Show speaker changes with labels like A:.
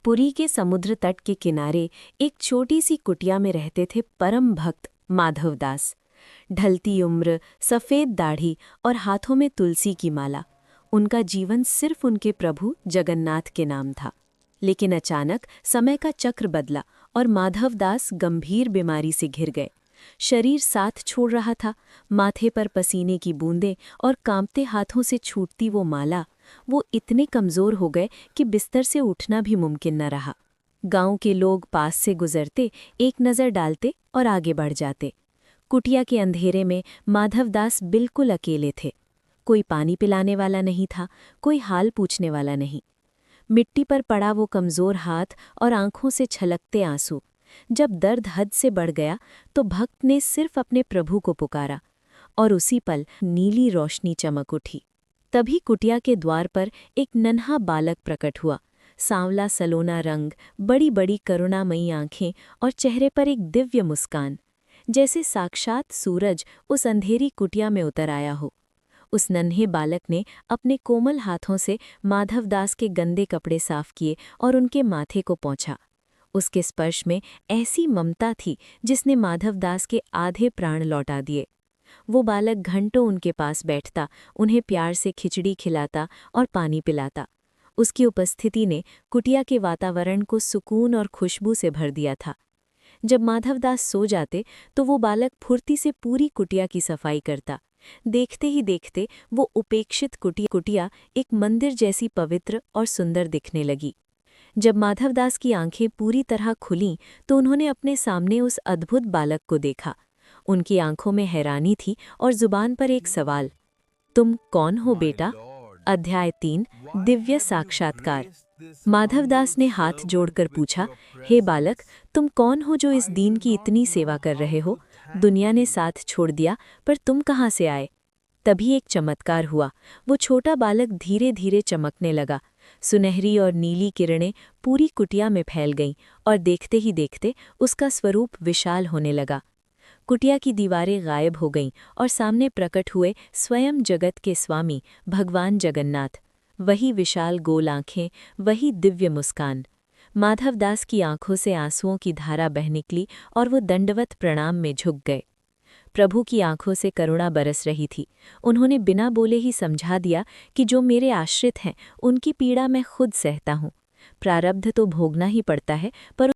A: पुरी के समुद्र तट के किनारे एक छोटी सी कुटिया में रहते थे परम भक्त माधवदास। ढलती उम्र, सफ़ेद दाढ़ी और हाथों में तुलसी की माला। उनका जीवन सिर्फ उनके प्रभु जगन्नाथ के नाम था। लेकिन अचानक समय का चक्र बदला और माधवदास गंभीर बीमारी से घिर गए। शरीर साथ छोड़ रहा था, माथे पर पसीने की बूंदें और कांपते हाथों से छूटती वो माला। वो इतने कमज़ोर हो गए कि बिस्तर से उठना भी मुमकिन न रहा। गांव के लोग पास से गुजरते, एक नज़र डालते और आगे बढ़ जाते। कुटिया के अंधेरे में माधवदास बिल्कुल अकेले थे। कोई पानी पिलाने वाला नहीं था, कोई हाल पूछने वाला नहीं। मिट्टी पर पड़ा वो कमज़ोर हाथ और आंखों से छलकते आंसू। जब दर्द हद से बढ़ गया तो भक्त ने सिर्फ अपने प्रभु को पुकारा, और उसी पल नीली रोशनी चमक उठी। तभी कुटिया के द्वार पर एक नन्हा बालक प्रकट हुआ। सांवला सलोना रंग, बड़ी बड़ी करुणामयी आंखें और चेहरे पर एक दिव्य मुस्कान, जैसे साक्षात सूरज उस अंधेरी कुटिया में उतर आया हो। उस नन्हे बालक ने अपने कोमल हाथों से माधवदास के गंदे कपड़े साफ किए और उनके माथे को पोंछा। उसके स्पर्श में ऐसी ममता थी जिसने माधवदास के आधे प्राण लौटा दिए। वो बालक घंटों उनके पास बैठता, उन्हें प्यार से खिचड़ी खिलाता और पानी पिलाता। उसकी उपस्थिति ने कुटिया के वातावरण को सुकून और खुशबू से भर दिया था। जब माधवदास सो जाते तो वो बालक फुर्ती से पूरी कुटिया की सफाई करता। देखते ही देखते वो उपेक्षित कुटिया एक मंदिर जैसी पवित्र और सुंदर दिखने लगी। जब माधवदास की आंखें पूरी तरह खुलीं तो उन्होंने अपने सामने उस अद्भुत बालक को देखा। उनकी आंखों में हैरानी थी और जुबान पर एक सवाल, तुम कौन हो बेटा? अध्याय 3, दिव्य साक्षात्कार। माधवदास ने हाथ जोड़कर पूछा, हे बालक, तुम कौन हो जो इस दीन की इतनी सेवा कर रहे हो? दुनिया ने साथ छोड़ दिया, पर तुम कहाँ से आए? तभी एक चमत्कार हुआ। वो छोटा बालक धीरे धीरे चमकने लगा। सुनहरी और नीली किरणें पूरी कुटिया में फैल गईं और देखते ही देखते उसका स्वरूप विशाल होने लगा। कुटिया की दीवारें गायब हो गईं और सामने प्रकट हुए स्वयं जगत के स्वामी भगवान जगन्नाथ। वही विशाल गोल आंखें, वही दिव्य मुस्कान। माधवदास की आंखों से आंसुओं की धारा बह निकली और वो दंडवत प्रणाम में झुक गए। प्रभु की आंखों से करुणा बरस रही थी। उन्होंने बिना बोले ही समझा दिया कि जो मेरे आश्रित हैं उनकी पीड़ा मैं खुद सहता हूँ। प्रारब्ध तो भोगना ही पड़ता है, पर